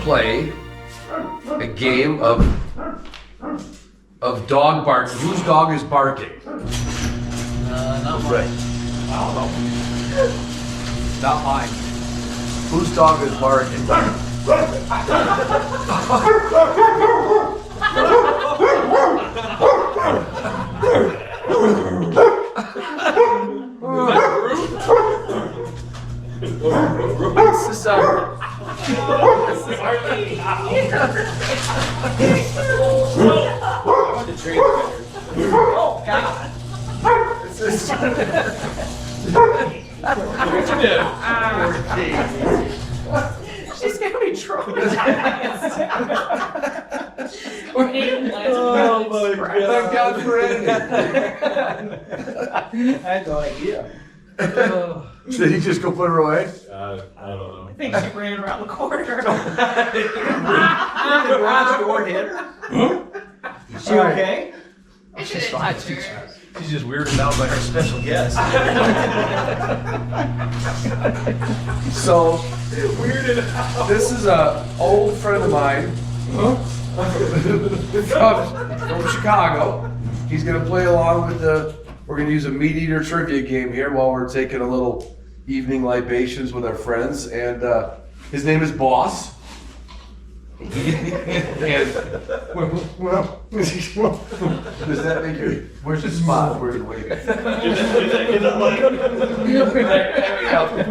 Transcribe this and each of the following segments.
play a game of dog barking. Whose dog is barking? Not mine. Right. I don't know. Not mine. Whose dog is barking? This is Oh, God. This is She's gonna be traumatized. Oh, my God. Thank God for it. I had no idea. Did he just go put her away? I don't know. I think she ran around the corner. The garage door hit her. Is she okay? She's fine. She's just weirded out by her special guest. So, this is a old friend of mine from Chicago. He's going to play along with we're going to use a meat eater trivia game here while we're taking a little evening libations with our friends. And his name is Boss. And, well, does that make you? Where's the spot? Where's the wait?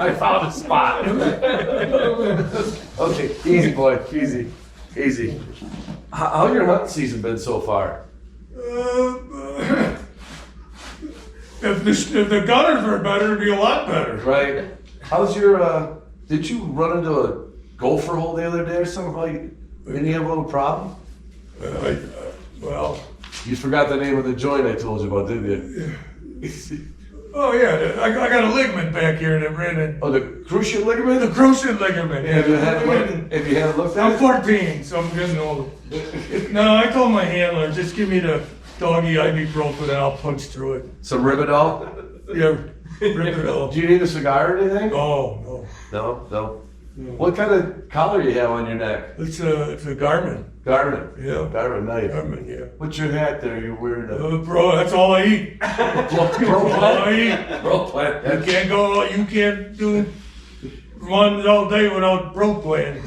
I found a spot. Okay, easy boy, easy. How's your hunting season been so far? If the gunners were better, it'd be a lot better. Right. How's your? Did you run into a gopher hole the other day or something? Like, didn't you have a little problem? Well. You forgot the name of the joint I told you about, didn't you? Oh yeah, I got a ligament back here that ran in. Oh, the cruciate ligament? The cruciate ligament. Have you had it looked at? I'm 14, so I'm getting old. No, I told my handler, just give me the doggy ibuprofen and I'll punch through it. Some Ribidol? Yeah, rip it off. Do you need a cigar or anything? Oh, no. No. What kind of collar do you have on your neck? It's a Garmin. Garmin. Yeah. Garmin, nice. Garmin, yeah. What's your hat there? You're wearing Bro, that's all I eat. Pro All I eat. Pro plant. You can't do run all day without bro plan.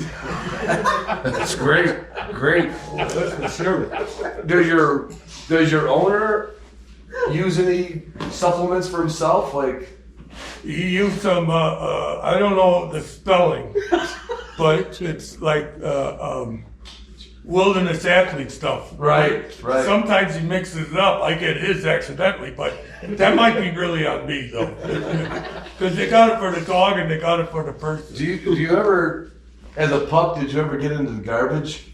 That's great. That's for sure. Does your owner use any supplements for himself? Like, He used some, I don't know the spelling, but it's like wilderness athlete stuff. right. Sometimes he mixes it up. I get his accidentally, but that might be really on me though. Because they got it for the dog and they got it for the person. Do you ever, as a pup, did you ever get into the garbage?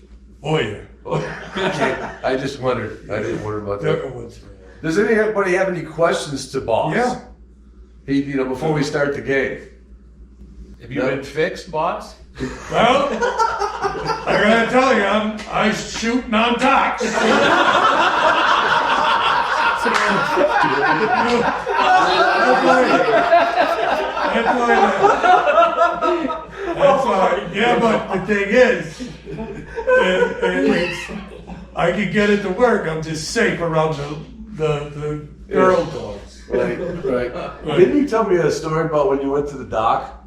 Oh yeah. Okay, I just wondered. I didn't wonder about that. Different ones. Does anybody have any questions to Boss? Yeah. Before we start the game. Have you been fixed, boss? Well, I gotta tell you, I shoot non-tox. That's why. Yeah, but the thing is, I can get it to work. I'm just safe around the girl dogs. Right. Didn't you tell me a story about when you went to the dock?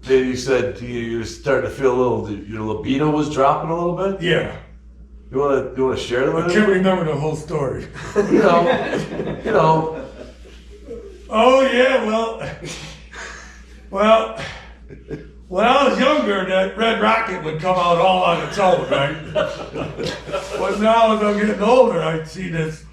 That you said you were starting to feel your libido was dropping a little bit? Yeah. You want to share that with I can't remember the whole story. You know. Oh yeah, well, when I was younger, that red rocket would come out all on its own, right? But now as I'm getting older, I see this.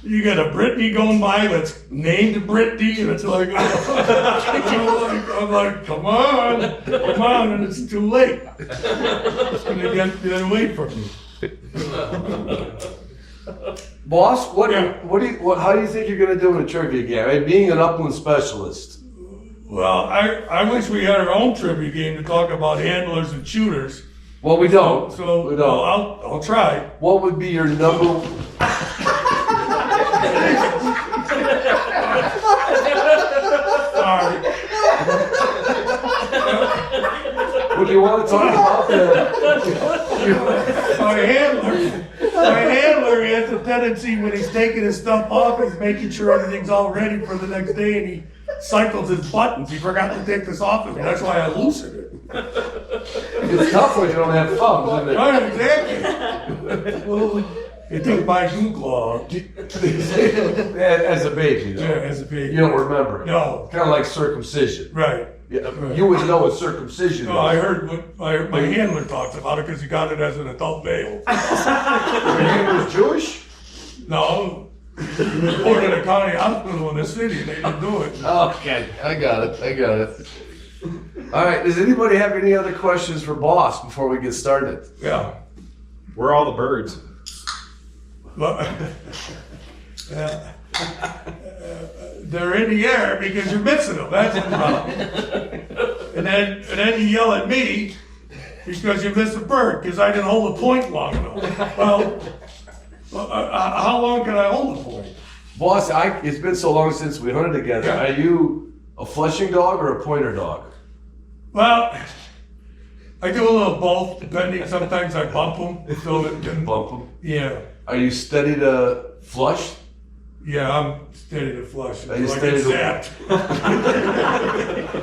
You got a Brittany going by that's named Brittany, and it's like, I'm like, come on, and it's too late. It's gonna get away from me. Boss, how do you think you're going to do in a trivia game? I mean, being an Upland specialist. Well, I wish we had our own trivia game to talk about handlers and shooters. Well, we don't. So we don't. Well, I'll try. What would be your number? Sorry. Would you want to talk about the? My handler has a tendency when he's taking his stuff off, he's making sure everything's all ready for the next day, and he cycles his buttons. He forgot to take this off of me. That's why I loosened it. It's tough when you don't have thumbs, isn't it? Right, exactly. It took my glue claw. As a baby, though. Yeah, as a baby. You don't remember it. No. Kind of like circumcision. Right. Yeah, you would know what circumcision No, is. I heard what my handler talks about it because he got it as an adult male. Your handler's Jewish? No. He was born in a county hospital in the city and they didn't do it. Okay, I got it. All right, does anybody have any other questions for Boss before we get started? Yeah. Where are all the birds? But, they're in the air because you're missing them. That's the problem. And then you yell at me because you missed a bird because I didn't hold the point long enough. Well, how long can I hold the point? Boss, it's been so long since we hunted together. Yeah. Are you a flushing dog or a pointer dog? Well, I do a little both, depending. Sometimes I bump them. So it can, Bump them. yeah. Are you steady to flush? Yeah, I'm steady to flush. Are you I steady get to- zapped.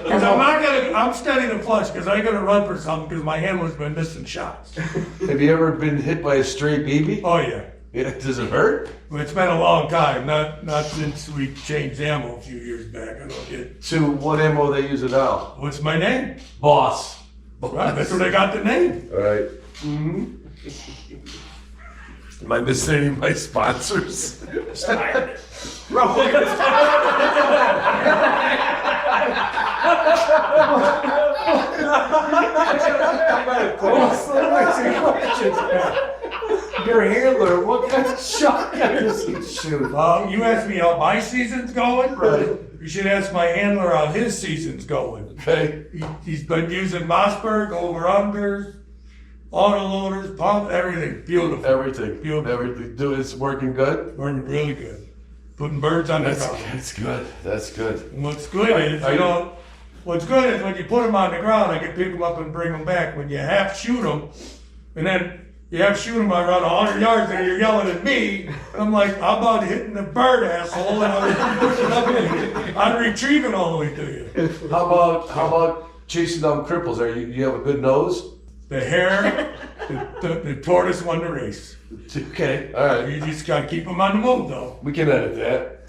Because I'm steady to flush because I got to run for something because my handler's been missing shots. Have you ever been hit by a stray BB? Oh, yeah. Yeah, does it hurt? Well, it's been a long time, not since we changed ammo a few years back. I don't get. To what ammo they use it now? What's my name? Boss. Right, that's where they got the name. All right. Mm-hmm. Am I missing any of my sponsors? Your handler, what kind of shotgun does he shoot? You asked me how my season's going. Right. You should ask my handler how his season's going. Okay. He's been using Mossberg, over-unders, autoloaders, pump, everything. Beautiful. Everything. Beautiful. Everything. Do it's working good? Working really good. Putting birds on the That's ground. good. That's good. And what's good is, what's good is when you put them on the ground, I can pick them up and bring them back. When you half shoot them, and then you have to shoot them around 100 yards and you're yelling at me. I'm like, how about hitting the bird, asshole? And I'm retrieving all the way to you. How about chasing down cripples? You have a good nose? The hare, the tortoise won the race. Okay. All right. You just got to keep them on the move, though. We can edit that.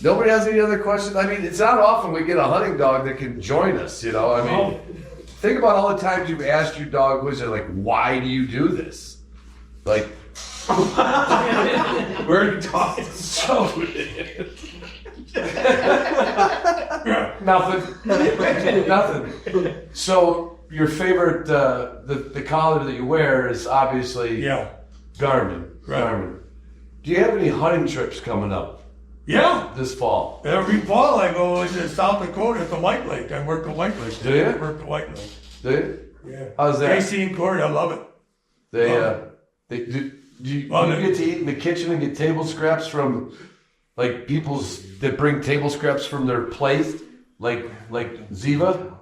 Nobody has any other questions? I mean, it's not often we get a hunting dog that can join us, you know? I mean, think about all the times you've asked your dog, why do you do this? Like, where are you talking? So Nothing. So, your favorite, the collar that you wear is obviously Garmin. Right. Garmin. Do you have any hunting trips coming up? Yeah. This fall. Every fall I go to South Dakota at the White Lake. I work the White Lake. Do you? I work the White Lake. Do you? Yeah. How's that? Casey and Corey, I love it. They do you get to eat in the kitchen and get table scraps from like that bring table scraps from their place, like Ziva?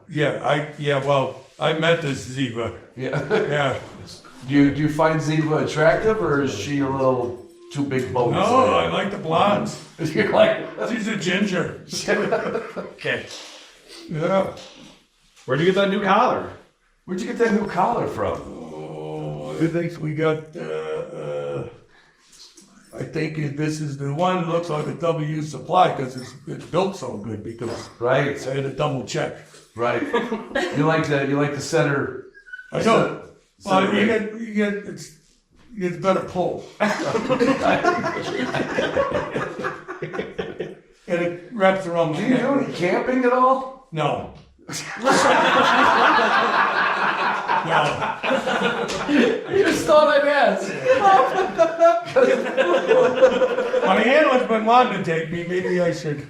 Well, I met this Ziva. Yeah. Yeah. Do you find Ziva attractive, or is she a little too big boned? No, I like the blondes. You're like, She's a ginger. okay. Yeah. Where'd you get that new collar? Where'd you get that new collar from? Oh, I think we got, I think this is the one that looks like a W supply because it's built so good because Right. I had to double check. Right. You like the center. I know. Well, you get it's better pull. And it wraps around my Do you neck. do any camping at all? No. No. You just thought I'd ask. My handler's been wanting to take me. Maybe I should.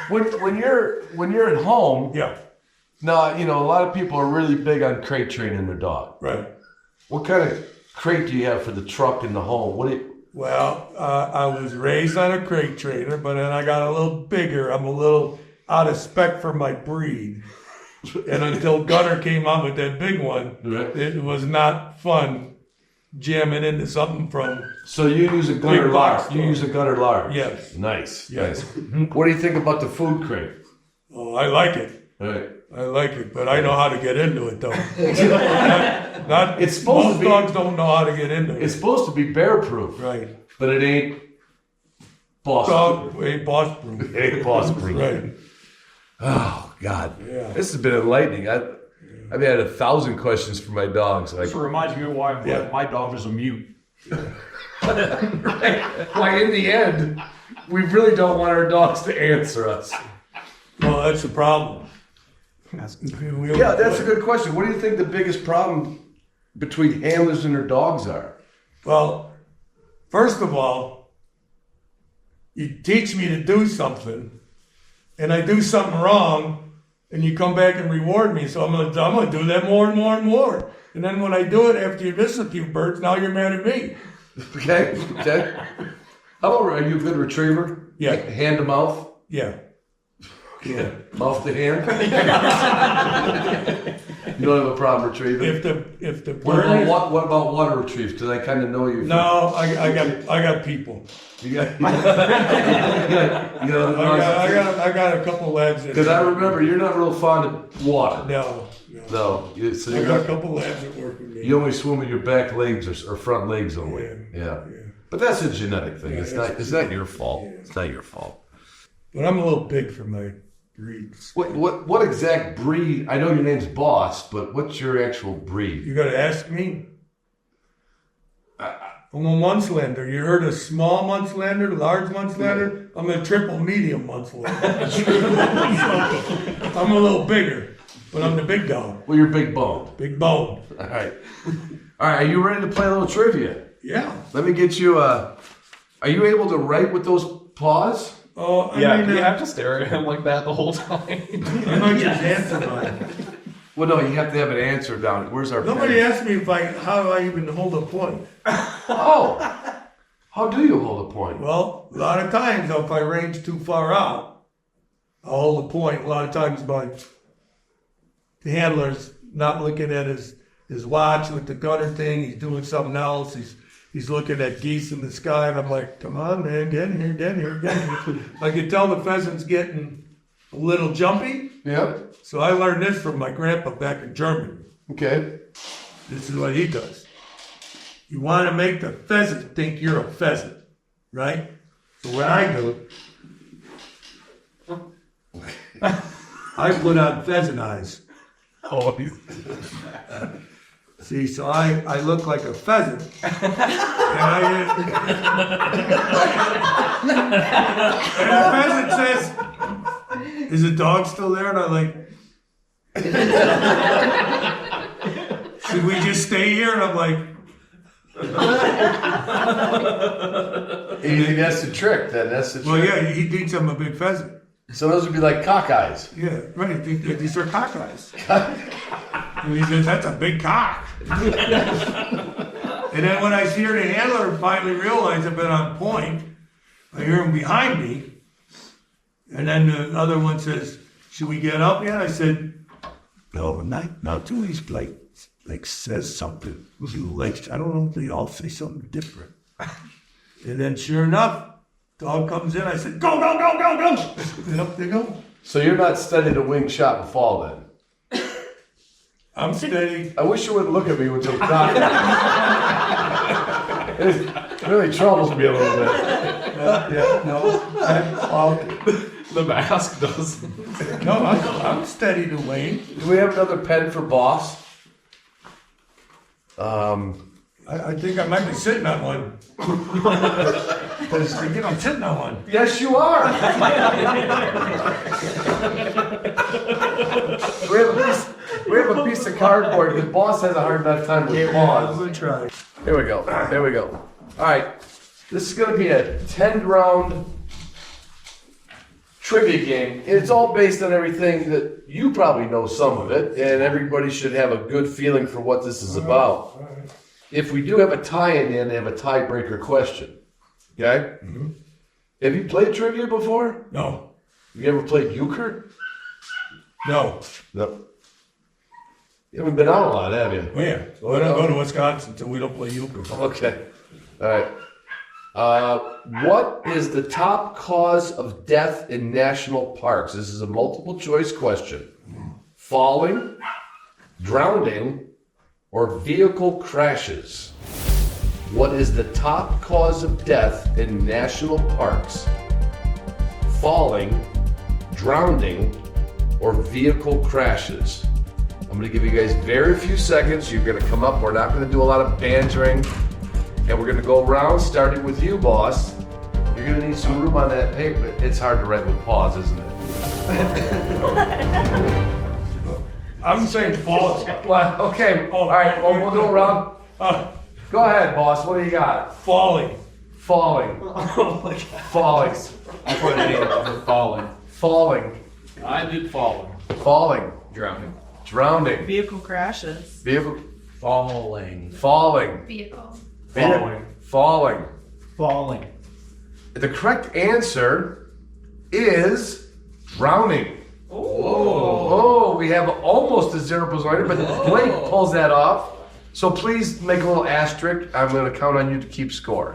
When you're at home, Yeah. now a lot of people are really big on crate training their dog. Right. What kind of crate do you have for the truck in the home? Well, I was raised on a crate trainer, but then I got a little bigger. I'm a little out of spec for my breed. And until Gunner came on with that big one, it was not fun jamming into something from. So you use a Gunner Big box large. You use a Gunner large. Yes. Nice. Yes. Nice. What do you think about the food crate? Oh, I like it. Right. I like it, but I know how to get into it though. not It's supposed most to be- dogs don't know how to get into it. It's supposed to be bear proof, Right. but it ain't boss. Dog ain't boss proof. It ain't boss proof. Right. Oh God. Yeah. This has been enlightening. I've had 1,000 questions for my dogs. Like, This reminds me of why I'm glad my dog is a mute. why in the end, we really don't want our dogs to answer us. Well, that's the problem. Yeah, that's a good question. What do you think the biggest problem between handlers and their dogs are? Well, first of all, you teach me to do something, and I do something wrong, and you come back and reward me. So I'm gonna do that more and more and more. And then when I do it after you miss a few birds, now you're mad at me. Okay. How about, are you a good retriever? Yeah. Like hand to mouth? Yeah. Yeah. Mouth to hand? You don't have a problem retrieving? If the What bird about, is, what about water retrieves? Because I kind of know you. no, I got people. You got, you got I got a couple labs. because I remember you're not real fond of water. No. No. So I you got a couple labs that work with me. you only swim with your back legs or front legs only. Yeah. But that's a genetic thing. It's not your fault. It's not your fault. But I'm a little big for my breeds. What exact breed? I know your name's Boss, but what's your actual breed? You gotta ask me. I'm a Munslander. You heard of small Munslander, large Munslander? I'm a triple medium Munslander. I'm a little bigger, but I'm the big dog. Well, you're big boned. Big bone. All right. All right. Are you ready to play a little trivia? Yeah. Let me get you. Are you able to write with those paws? Oh, Yeah, I mean, you have to stare at him like that the whole time. I might just answer mine. Well, no. You have to have an answer down. Where's our? Nobody pen? asked me how I even hold a point. Oh. How do you hold a point? Well, a lot of times if I range too far out, I'll hold a point. A lot of times the handler's not looking at his watch with the gunner thing. He's doing something else. He's looking at geese in the sky, and I'm like, come on, man, get in here. I can tell the pheasant's getting a little jumpy. Yep. So I learned this from my grandpa back in Germany. Okay. This is what he does. You want to make the pheasant think you're a pheasant, right? So what I do, I put on pheasant eyes. Oh, See, so I look like a pheasant. And the pheasant says, is the dog still there? And I'm like, should we just stay here? And I'm like, You think that's the trick then? That's the trick. well, yeah, he thinks I'm a big pheasant. So those would be like cockeyes. Yeah, right. These are cock eyes. And he says, that's a big cock. And then when I hear the handler finally realize I've been on point, I hear him behind me. And then the other one says, should we get up yet? I said, no, not till he's like says something. Like, I don't know if they all say something different. And then sure enough, dog comes in. I said, go. And up they go. So you're not steady to wing, shot, and fall then? I'm steady. I wish you wouldn't look at me with those cockeyes. It really troubles me a little bit. the mask does. No, I'm steady to Wayne. Do we have another pen for Boss? I think I might be sitting on one. Because I'm sitting on one. Yes, you are. we have a piece of cardboard because Boss has a hard enough time with I'm paws. gonna try. Here we go. All right. This is going to be a 10-round trivia game. It's all based on everything that you probably know some of it, and everybody should have a good feeling for what this is about. If we do have a tie in the end, they have a tiebreaker question. Okay? Have you played trivia before? No. You ever played euchre? No. No. You haven't been out a lot, have you? Oh, yeah. So I don't go to Wisconsin until we don't play euchre. Okay. All right. What is the top cause of death in national parks? This is a multiple choice question. Falling, drowning, or vehicle crashes? What is the top cause of death in national parks? Falling, drowning, or vehicle crashes? I'm going to give you guys very few seconds. You're going to come up. We're not going to do a lot of bantering. And we're going to go around, starting with you, boss. You're going to need some room on that paper. It's hard to write with pause, isn't it? I'm saying falling. Well, okay. All right. Well, we'll go around. Go ahead, boss. What do you got? Falling. Falling. Oh my God. Falling. I put it in for falling. Falling. I did falling. Falling. Drowning. Drowning. Vehicle crashes. Vehicle. Falling. Falling. Vehicle. Falling. Falling. Falling. The correct answer is drowning. Oh, we have almost a 0%, but Blake pulls that off. So please make a little asterisk. I'm going to count on you to keep score.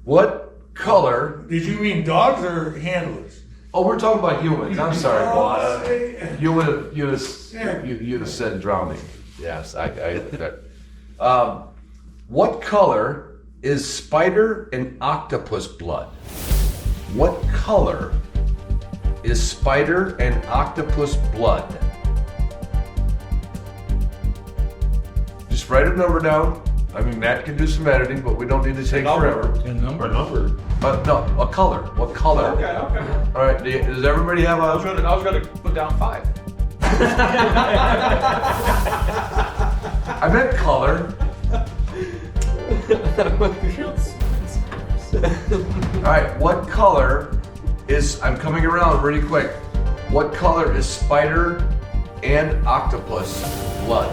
What color? Did you mean dogs or handlers? Oh, we're talking about humans. I'm sorry, boss. You would have said drowning. Yes, what color is spider and octopus blood? What color is spider and octopus blood? Just write a number down. I mean, Matt can do some editing, but we don't need to take forever. A number. No, a color. What color? Okay. All right. Does everybody have I was a? gonna put down 5. I meant color. All right. What color is? I'm coming around really quick. What color is spider and octopus blood?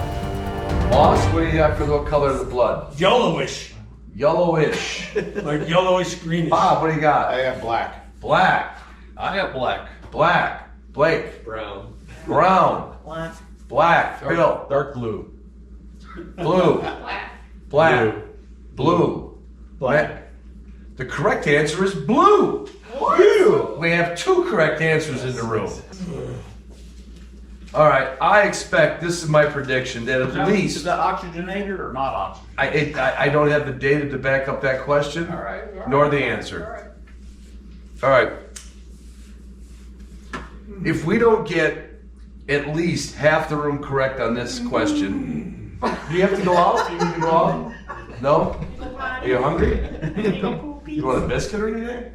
Boss, what do you have for the color of the blood? Yellowish. Yellowish. Like yellowish greenish. Bob, what do you got? I have black. Black. I have black. Black. Blake. Brown. Brown. Black. Black. Bill. Dark blue. Blue. Black. Black. Blue. Black. The correct answer is blue. Blue. We have 2 correct answers in the room. All right, I expect, this is my prediction, that at Is least, that oxygenated or not oxygenated? I don't have the data to back up that question, All right. nor the answer. All right. If we don't get at least half the room correct on this question, do you have to go out? Do you need to go out? No? Are you hungry? You want a biscuit or anything?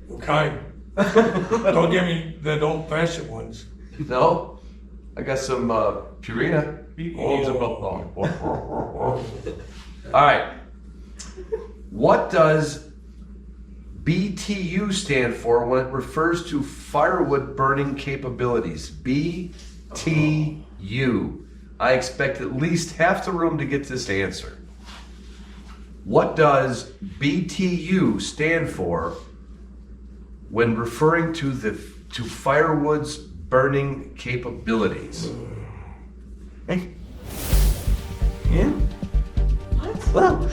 What kind? Don't give me the old-fashioned ones. No? I got some Purina. All right. What does BTU stand for when it refers to firewood burning capabilities? BTU. I expect at least half the room to get this answer. What does BTU stand for when referring to firewood's burning capabilities? Yeah. Well,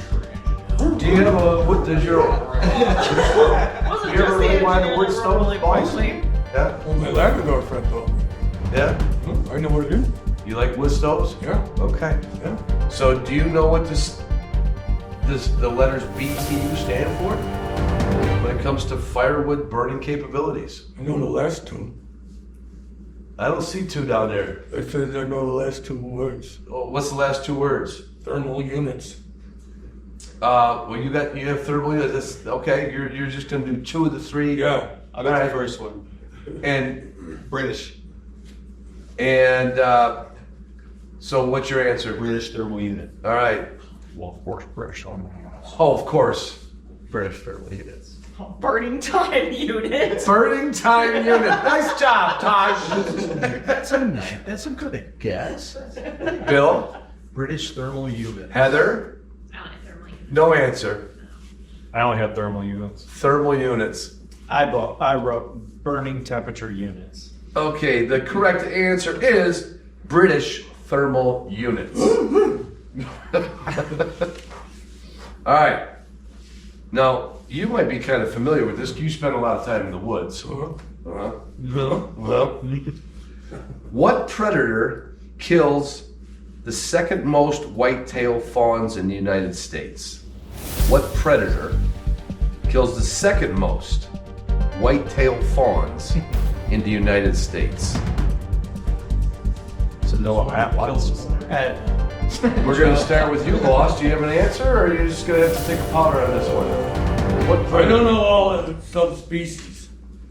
Do you have a, what does your, Wasn't you ever just really the wanted a engineer wood that stove? really Boss? quickly. Yeah? Well, my Labrador friend told me. Yeah? I know what it is. You like wood stoves? Yeah. Okay. Yeah. So do you know what the letters BTU stand for when it comes to firewood burning capabilities? I know the last 2. I don't see 2 down there. I said I know the last 2 words. Oh, what's the last 2 words? Thermal units. Well, you have thermal units. Okay, you're just gonna do 2 of the 3. Yeah. I got Alright. the first one. And British. so what's your answer? British thermal unit. All right. Well, of course, British on Oh, of course. British thermal units. Burning time unit. Burning time unit. Nice job, Tosh. That's a good guess. Bill, British thermal unit. Heather, I like thermal unit. no answer. I only had thermal units. Thermal units. I wrote burning temperature units. Okay, the correct answer is British thermal units. All right. Now, you might be kind of familiar with this. You spend a lot of time in the woods. Uh-huh. What predator kills the second most white-tailed fawns in the United States? What predator kills the second most white-tailed fawns in the United States? So no Atlas. We're going to start with you, boss. Do you have an answer, or are you just going to have to take a powder on this one? What I predator? don't know all of the subspecies.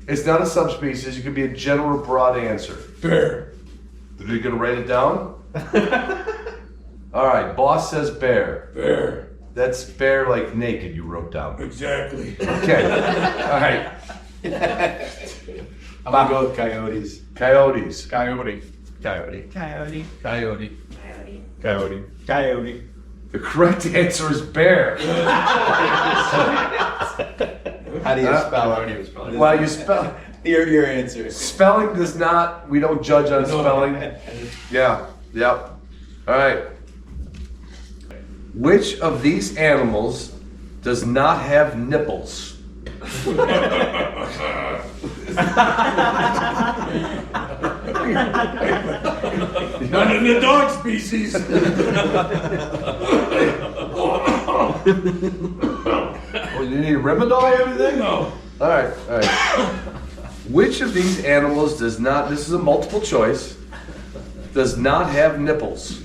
It's not a subspecies. It could be a general, broad answer. Bear. Are you going to write it down? All right. Boss says bear. Bear. That's bear like naked. You wrote down. Exactly. Okay. All right. I'm gonna go with coyotes. Coyotes. Coyote. Coyote. Coyote. Coyote. Coyote. Coyote. Coyote. The correct answer is bear. How do you spell it? Well, you spell. Your answer. Spelling does not. We don't judge on spelling. Yeah. Yep. All right. Which of these animals does not have nipples? None in the dog species. Oh, you need Rimadyl or anything? No. All right. All right. Which of these animals does not? This is a multiple choice. Does not have nipples?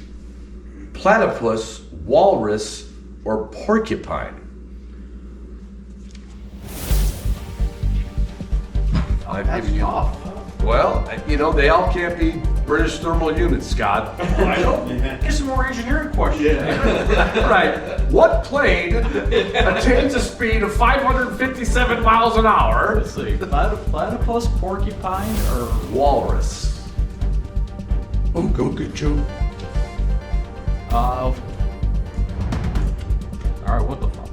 Platypus, walrus, or porcupine? I've given you. Well, you know, they all can't be British thermal units, Scott. I don't. Get some more engineering questions. Right. What plane attains a speed of 557 miles an hour? Let's see. Platypus, porcupine, or Walrus. Oh, go get you. All right, what the fuck?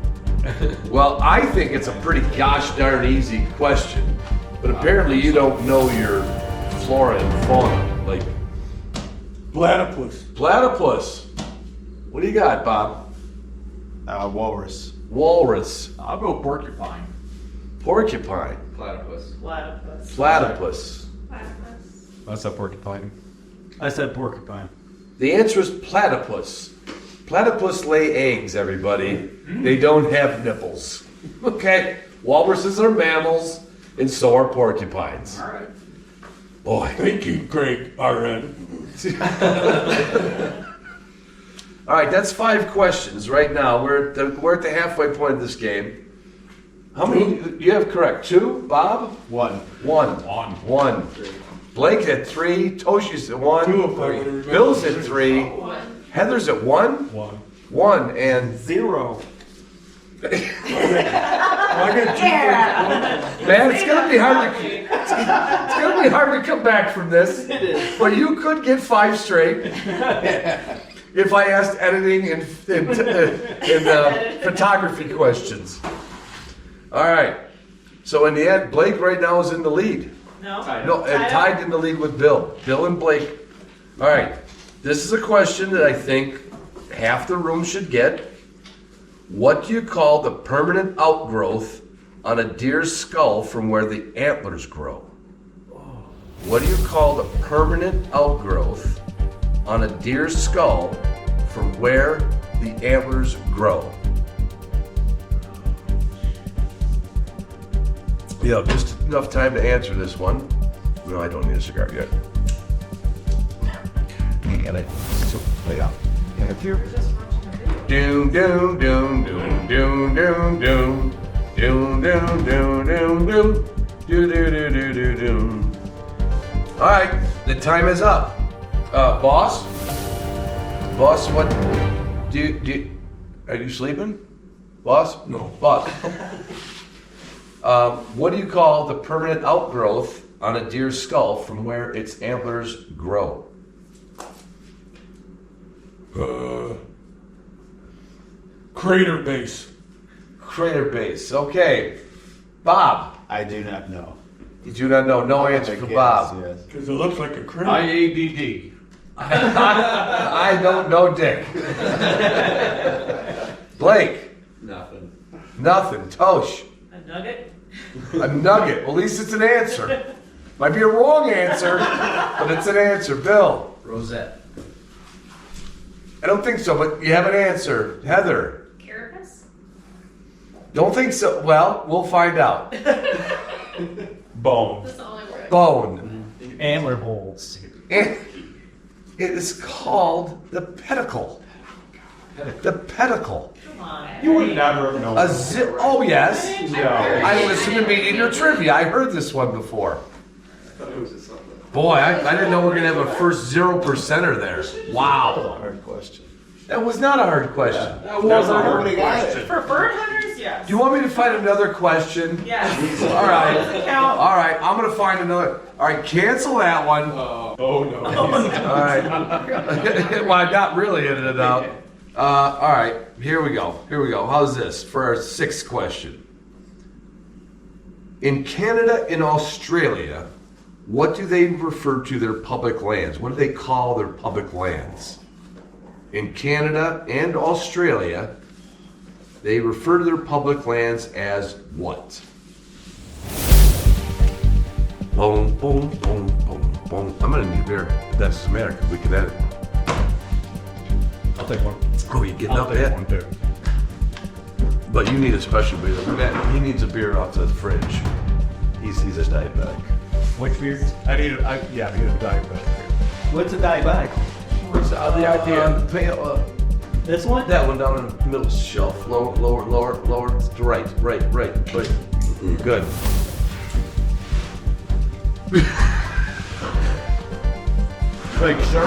Well, I think it's a pretty gosh darn easy question, but apparently you don't know your flora and fauna. Like Platypus. platypus. What do you got, Bob? walrus. Walrus. I'll go porcupine. Porcupine. Platypus. Platypus. Platypus. Platypus. That's a porcupine. I said porcupine. The answer is platypus. Platypus lay eggs, everybody. They don't have nipples. Okay? Walruses are mammals, and so are porcupines. All right. Boy. Thank you, Craig, RN. All right, that's 5 questions right now. We're at the halfway point of this game. How many? You have correct. 2, Bob? 1. 1. Blake at 3. Toshi's at 1. 2 if I would remember. Bill's at 3. Heather's at 1. 1 and 0. I got 2. man, it's gonna be hard to it's gonna be hard to come back from this. But you could get 5 straight if I asked editing and photography questions. All right. So in the end, Blake right now is in the lead. No. No, tied in the lead with Bill. Bill and Blake. All right. This is a question that I think half the room should get. What do you call the permanent outgrowth on a deer's skull from where the antlers grow? What do you call the permanent outgrowth on a deer's skull from where the antlers grow? Yeah, just enough time to answer this one. No, I don't need a cigar yet. Get it. So, yeah. Doom, doom, doom, doom, doom, doom, doom. Doom, doom, doom, doom, doom. Do, do, do, do, do, doom. All right, the time is up. Boss? Boss, what? Are you sleeping? Boss? No. Boss. What do you call the permanent outgrowth on a deer's skull from where its antlers grow? Crater base. Crater base. Okay. Bob. I do not know. You do not know. No answer for Bob. Yes. Because it looks like a critter. IADD. I don't know Dick. Blake. Nothing. Nothing. Tosh. A nugget? A nugget. Well, at least it's an answer. Might be a wrong answer, but it's an answer. Bill. Rosette. I don't think so, but you have an answer. Heather. Carapace? Don't think so. Well, we'll find out. Bone. That's the only word. Bone. Antler holes. And it is called the pedicle. The pedicle. Come on. You would never have known. Oh, yes. No. I listened to Meat Eater Trivia. I heard this one before. Boy, I didn't know we were going to have a first 0%er there. Wow. Hard question. That was not a hard question. That was a hard question. For bird hunters, yes. Do you want me to find another question? Yes. All right. Doesn't count. All right, I'm going to find another. All right, cancel that one. Oh no. All right. Well, I not really ended it out. All right, here we go. How's this for our sixth question? In Canada and Australia, what do they refer to their public lands? What do they call their public lands? In Canada and Australia, they refer to their public lands as what? Boom, boom, boom, boom, boom. I'm gonna need a beer. That's America. We can edit. I'll take one. Oh, you getting up yet? One too. But you need a special beer. Matt, he needs a beer off the fridge. He's a diabetic. Which beer? I need a diabetic. What's a diabetic? What's the idea? This one? That one down in the middle shelf. Lower. To right. Good. Like sir.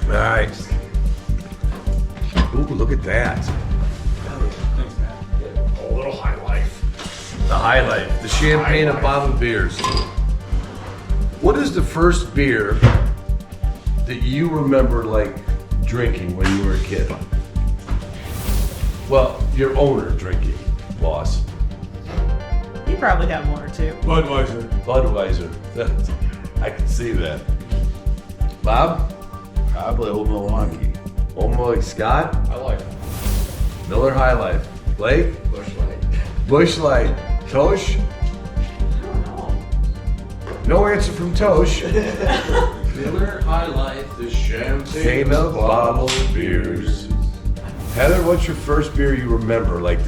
Nice. Ooh, look at that. Thanks, man. A little high life. The High Life. The champagne of bottled beers. What is the first beer that you remember like drinking when you were a kid? Well, your owner drinking, boss. You probably have one or two. Budweiser. I can see that. Bob? Probably Old Milwaukee. Old Scott? I like it. Miller High Life. Blake? Bush Light. Tosh? I don't know. No answer from Tosh. Miller High Life, the champagne of bottled beers. Heather, what's your first beer you remember? Like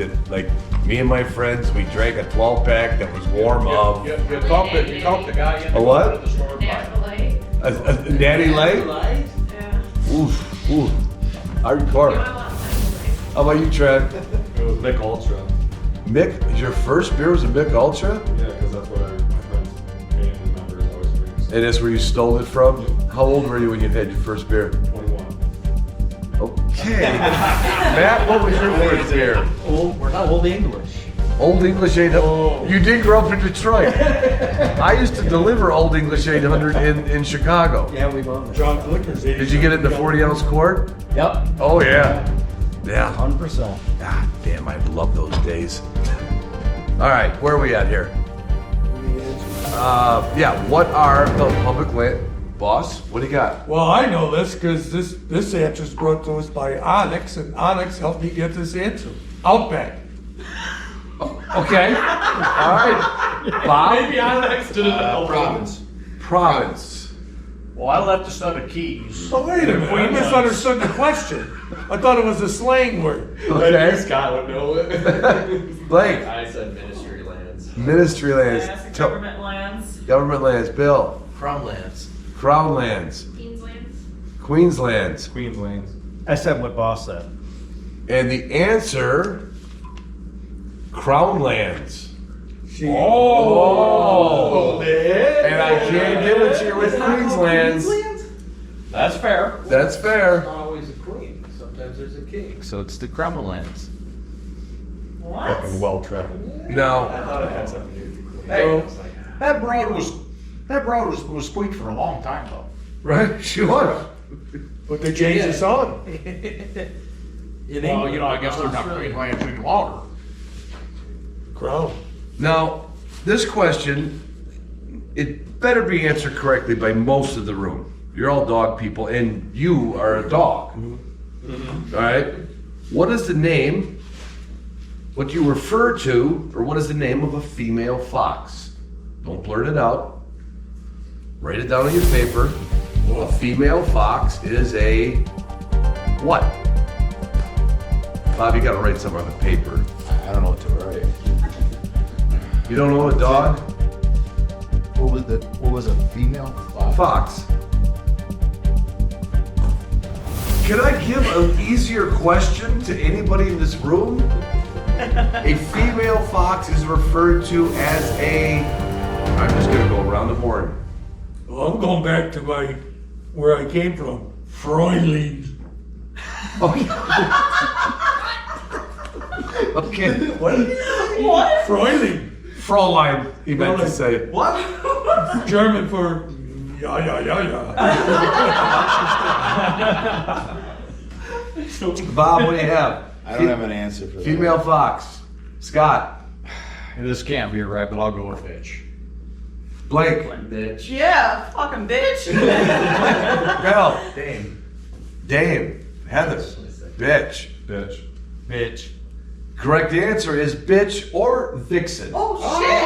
me and my friends, we drank a 12-pack that was warm up. You thumped the guy in A what? the store. Napa Light. A Natty Light? Yeah. Oof. Hardcore. You want a lot of time. How about you, Trent? It was Mick Ultra. Mick, your first beer was a Mick Ultra? Yeah, because that's what my friends and members always drink. So And that's where you stole it from? How old were you when you had your first beer? 21. Okay. Matt, what was your first beer? We're not Old English. Old English 800. You did grow up in Detroit. I used to deliver Old English 800 in Chicago. Yeah, we both. John Liquors. Did you get it in the 40-ounce quart? Yep. Oh, yeah. Yeah. 100%. God damn, I love those days. All right, where are we at here? Yeah, what are the public land... Boss, what do you got? Well, I know this because this answer is brought to us by Onyx, and Onyx helped me get this answer. Outback. Okay. All right. Bob? Maybe I next to the Province. Well, I left us on the keys. Oh, wait a minute. I misunderstood the question. I thought it was a slang word. Okay. Scott would know it. Blake. I said ministry lands. Ministry lands. Yes, government lands. Government lands. Bill. Crown lands. Crown lands. Queenslands. Queenslands. Queensland. I said what boss said. And the answer... Crown lands. Oh. And I can't give it to you with Queenslands. That's fair. That's fair. Not always a queen. Sometimes there's a king. So it's the Crown lands. What? Fucking well traveled. No. Hey, that broad was squeaked for a long time though. Right? Sure. But they changed the song. In Well, England. I guess they're not Great Lands any longer. Crown. Now, this question, it better be answered correctly by most of the room. You're all dog people, and you are a dog. All right? What is the name, what you refer to, or what is the name of a female fox? Don't blurt it out. Write it down on your paper. A female fox is a what? Bob, you gotta write something on the paper. I don't know what to write. You don't know a dog? What was a female? Fox. Can I give an easier question to anybody in this room? A female fox is referred to as a. I'm just gonna go around the horn. Well, I'm going back to where I came from, Freundling. Okay. What? What? Freundling. Fraulein, he meant to say. What? German for yeah. Bob, what do you have? I don't have an answer for that. Female fox. Scott. This can't be right, but I'll go with bitch. Blake. Bitch. Yeah, fucking bitch. Bill. Dame. Dame. Heather. Bitch. Bitch. Bitch. Correct answer is bitch or vixen. Oh shit.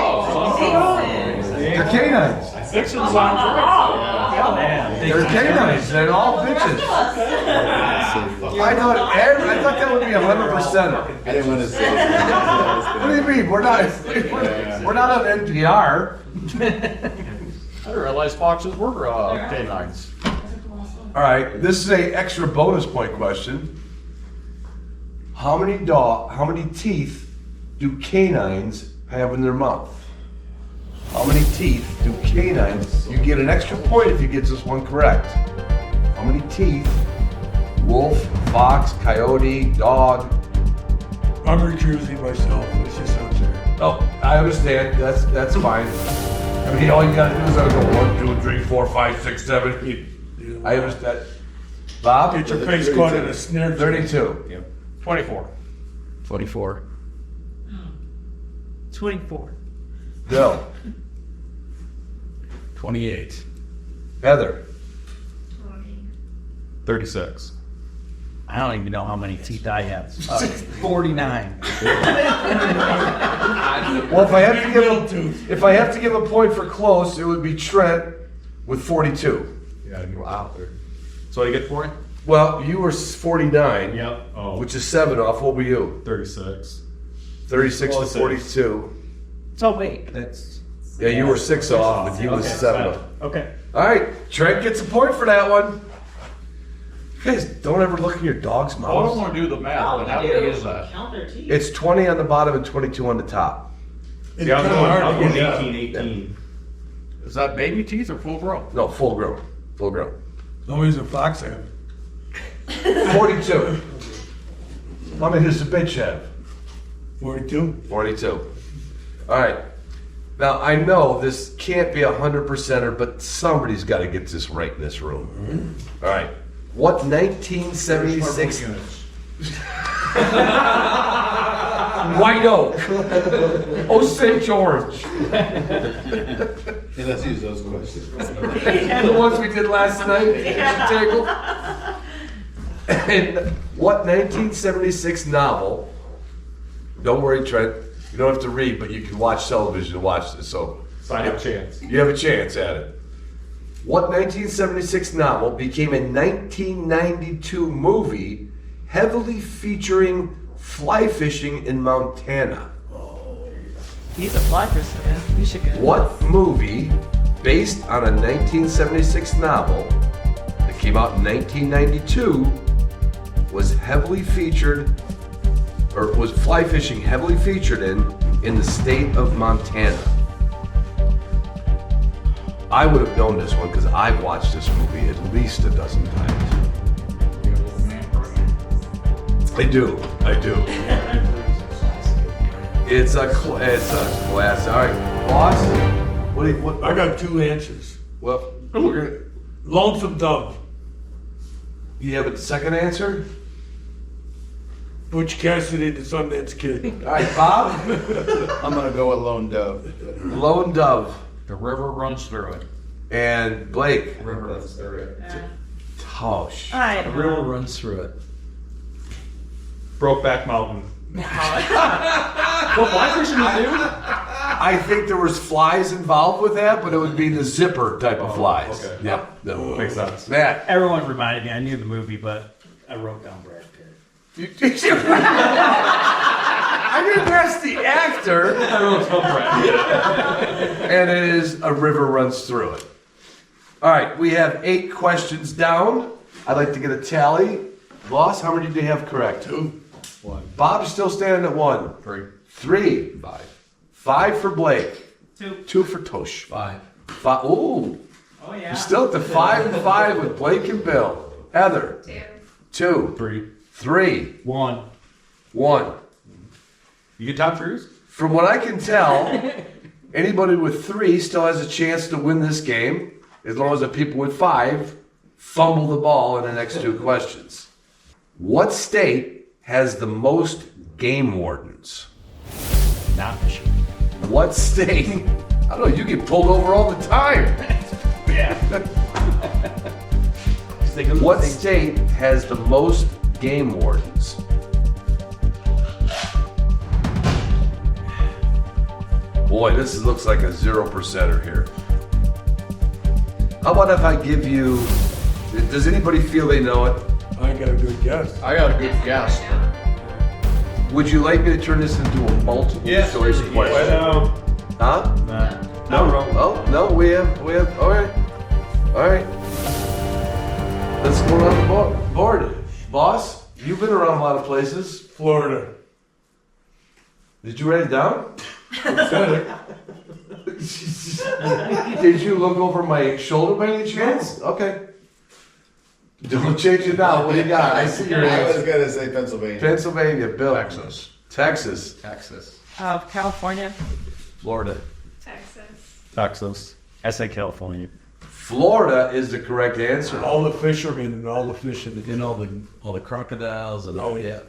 They're canines. Vixen sounds right. Oh, man. They're canines. They're all bitches. I know it. I thought that would be 100%. I didn't want to say that. What do you mean? We're not on NPR. I didn't realize foxes were canines. All right, this is a extra bonus point question. How many teeth do canines have in their mouth? How many teeth do canines? You get an extra point if you get this one correct. How many teeth? Wolf, fox, coyote, dog. I'm recusing myself. It's just up there. Oh, I understand. That's fine. I mean, all you gotta do is go 1, 2, 3, 4, 5, 6, 7. I understand. Bob? Get your face caught in a snare. 32. Yep. 24. 44. 24. Bill. 28. Heather. 36. I don't even know how many teeth I have. 49. Well, if I have to give a point for close, it would be Trent with 42. Yeah, Wow. So what do you get for it? Well, you were 49, Yep. Oh, which is 7 off. What were you? 36. 36 to Close. 42. So wait, that's Yeah, you were 6 off, and he was 7 off. Okay. All right, Trent gets a point for that one. You guys don't ever look in your dog's I mouth. don't want to do the math, but how big is that? Count their teeth. It's 20 on the bottom and 22 on the top. It's Yeah, kind of hard I'm to going get 18. Is that baby teeth or full grown? No, full grown. Full grown. Nobody's a fox have. 42. How many does the bitch have? 42. 42. All right. Now, I know this can't be 100%er, but somebody's got to get this right in this room. All right. What 1976 White Oak? Oh, St. George. Yeah, let's use those questions. The ones we did last night. Table. And what 1976 novel? Don't worry, Trent. You don't have to read, but you can watch television to watch this. So I have a chance. you have a chance at it. What 1976 novel became a 1992 movie heavily featuring fly fishing in Montana? He's a fly fisher, man. We should go. What movie based on a 1976 novel that came out in 1992 was heavily featured, or was fly fishing heavily featured in the state of Montana? I would have known this one because I've watched this movie at least a dozen times. I do. It's a class. All right, boss. What? I got 2 answers. Well, we're gonna. Lonesome Dove. You have a second answer? Butch Cassidy, the Sundance Kid. All right, Bob. I'm gonna go with Lone Dove. Lone Dove. The river runs through it. And Blake. River runs through it. Oh, shit. I The don't river know. runs through it. Brokeback Mountain. No. Well, fly fishing you do? I think there was flies involved with that, but it would be the zipper type of flies. okay. Yep. No. Makes sense. Matt. Everyone reminded me. I knew the movie, but I wrote down Brad Pitt. I didn't ask the actor, I wrote some Brad. and it is a river runs through it. All right, we have 8 questions down. I'd like to get a tally. Boss, how many did you have correct? 2. 1. Bob's still standing at 1. 3. 3. 5. 5 for Blake. 2. 2 for Tosh. 5. 5. Ooh, Oh yeah. you're still at the 5 and 5 with Blake and Bill. Heather. 2. 3. 3. 1. 1. You get Tom Cruise? From what I can tell, anybody with 3 still has a chance to win this game, as long as the people with 5 fumble the ball in the next 2 questions. What state has the most game wardens? Not Michigan. What state? I don't know, you get pulled over all the time. What state has the most game wardens? Boy, this looks like a 0%er here. How about if I give you, does anybody feel they know it? I got a good guess. I got a good guess. Would you like me to turn this into a multiple choice question? Well, Huh? no. Oh, no, we have, all right. Let's go around the board. Boss, you've been around a lot of places. Florida. Did you write it down? Said it. Did you look over my shoulder by any chance? Okay. Don't change it now. What do you got? I see your I was answer. gonna say Pennsylvania. Pennsylvania, Bill. Texas. Texas. Texas. California. Florida. Texas. I said California. Florida is the correct answer. All the fishermen and all the fishing. And all the crocodiles and all yeah.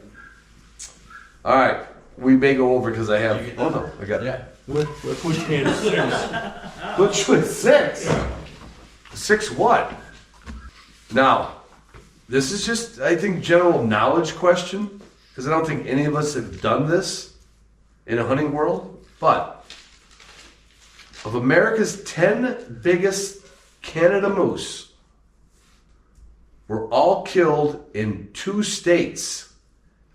All right. We may go over because I have. Oh no, I got. Yeah. Which can is 6? Which was 6? 6 what? Now, this is just, I think, general knowledge question, because I don't think any of us have done this in a hunting world. But of America's 10 biggest Canada moose were all killed in 2 states.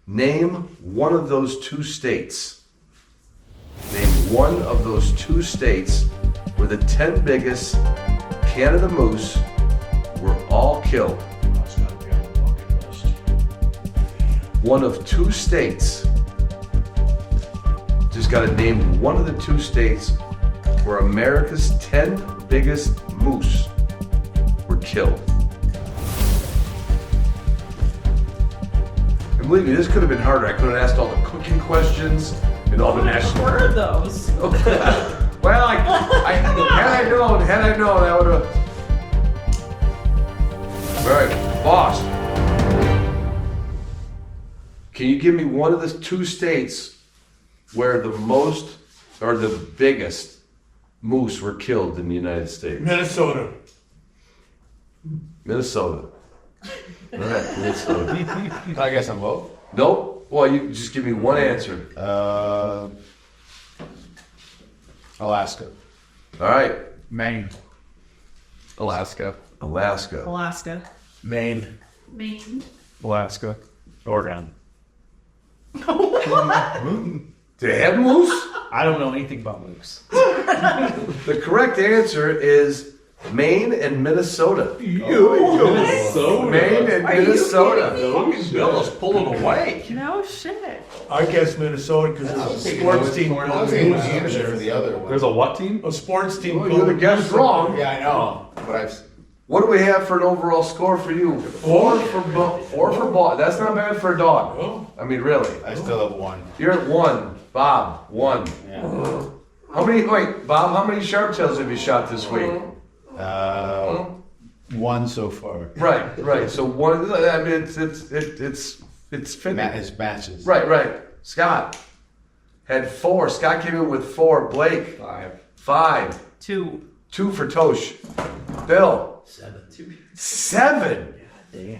Name one of those 2 states. Name one of those 2 states where the 10 biggest Canada moose were all killed. That's gotta be on the bucket list. One of 2 states. Just got to name one of the 2 states where America's 10 biggest moose were killed. And believe me, this could have been harder. I could have asked all the cooking questions and all the national. What are those? Well, had I known, I would have. All right, boss. Can you give me one of the 2 states where the most or the biggest moose were killed in the United States? Minnesota. Minnesota. All right, Minnesota. I guess I'm both. Nope. Well, you just give me one answer. Alaska. All right, Maine. Alaska. Alaska. Alaska. Maine. Alaska. Oregon. Do they have moose? I don't know anything about moose. The correct answer is Maine and Minnesota. Minnesota. Maine and Minnesota. Bill is pulling away. No shit. I guess Minnesota because there's a sports team. I was thinking New Hampshire for the other one. There's a what team? A sports team. Well, you're the guess wrong. Yeah, I know, but I've. What do we have for an overall score for you? 4 for ball. That's not bad for a dog. Oh. I mean, really. I still have 1. You're at 1. Bob, 1. Yeah. How many? Wait, Bob. How many sharptails have you shot this week? 1 so far. Right. So 1. I mean, it's It's 50. It's matches. Right. Scott had 4. Scott came in with 4. Blake, 5. 2. 2 for Tosh. Bill, 7.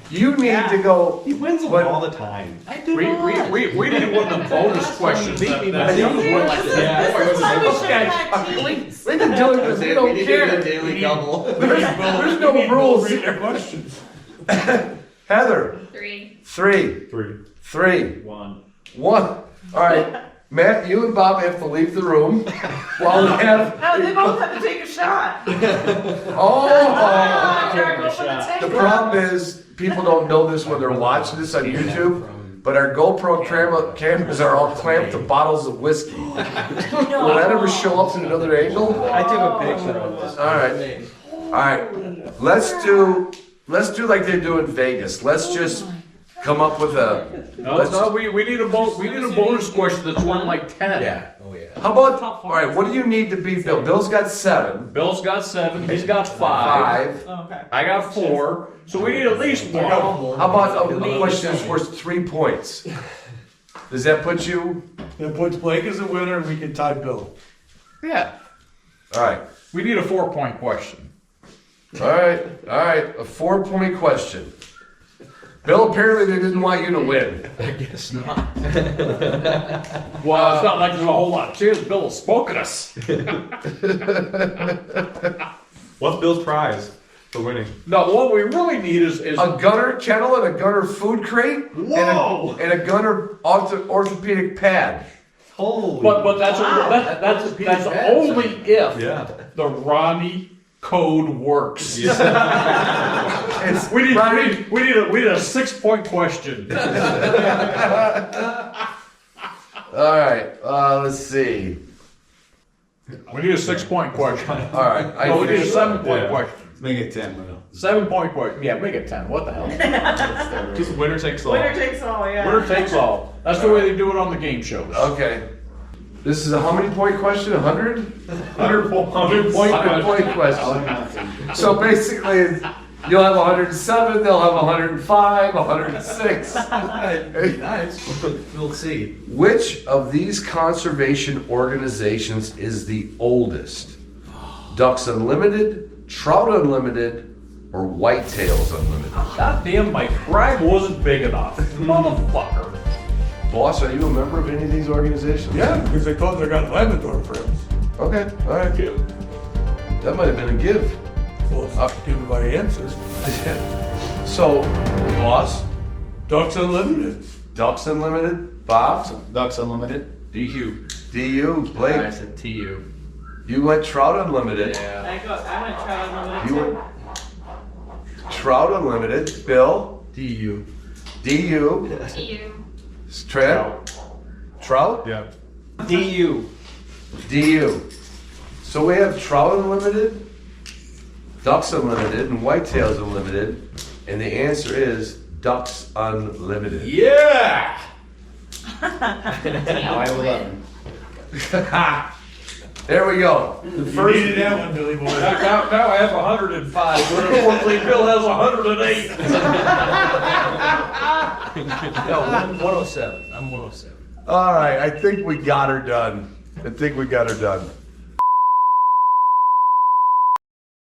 You need to go. He wins them But- all the time. I do We need one of the bonus questions. This is why we should have teams. We've been doing this. We don't care. daily double. There's no rules. Read their questions. Heather, 3. 3. 3. 1. 1. All right. Matt, you and Bob have to leave the room while we have. No, they both have to take a shot. Oh. Gotta go for the tank. The problem is people don't know this when they're watching this on YouTube, but our GoPro cameras are all clamped to bottles of whiskey. Will that ever show up in another angle? I took a picture of this. All right. Let's do like they do in Vegas. Let's just come up with a. No, we need a bonus question that's worth like 10. How about? All right. What do you need to beat Bill? Bill's got 7. Bill's got 7. He's got 5. 5. Oh, okay. I got 4. So we need at least 1. How about a question that's worth 3 points? Does that put you? That puts Blake as a winner, and we can tie Bill. Yeah. All right. We need a 4-point question. All right. A 4-point question. Bill, apparently they didn't want you to win. Well, it's not like there's a whole lot of chance Bill will smoke at us. What's Bill's prize for winning? No, what we really need is A gunner kennel and a gunner food crate. Whoa! And a gunner orthopedic pad. Holy. but that's only if Yeah. the Ronnie code works. It's We need Ronnie, a 6-point question. all right. Let's see. We need a 6-point question. All right. No, we need a 7-point question. Make it 10, Will. 7-point question. Yeah, make it 10. What the hell? Just winner takes all. Winner takes all, yeah. Winner takes all. That's the way they do it on the game shows. Okay. This is a how many point question? 100? 100 point question. So basically, you'll have 107, they'll have 105, 106. Nice. We'll see. Which of these conservation organizations is the oldest? Ducks Unlimited, Trout Unlimited, or Whitetails Unlimited? God damn, my bribe wasn't big enough. Motherfucker. Boss, are you a member of any of these organizations? Yeah, because they thought they got Labrador friends. Okay, all right. That might have been a give. Well, it's given by answers. So, boss, Ducks Unlimited. Ducks Unlimited, Bob, Ducks Unlimited. DQ. DU, Blake, I said TU. you went Trout Unlimited. Yeah. I went Trout Unlimited You too. went Trout Unlimited, Bill, DU. DU, TU. Trent, Trout, Yeah. DU. DU. So we have Trout Unlimited, Ducks Unlimited, and Whitetails Unlimited, and the answer is Ducks Unlimited. Yeah! Y11. There we go. The You first. needed that one, Billy Boy. Now I have 105, but unfortunately Bill has 108. No, 107. I'm 107. All right, I think we got her done.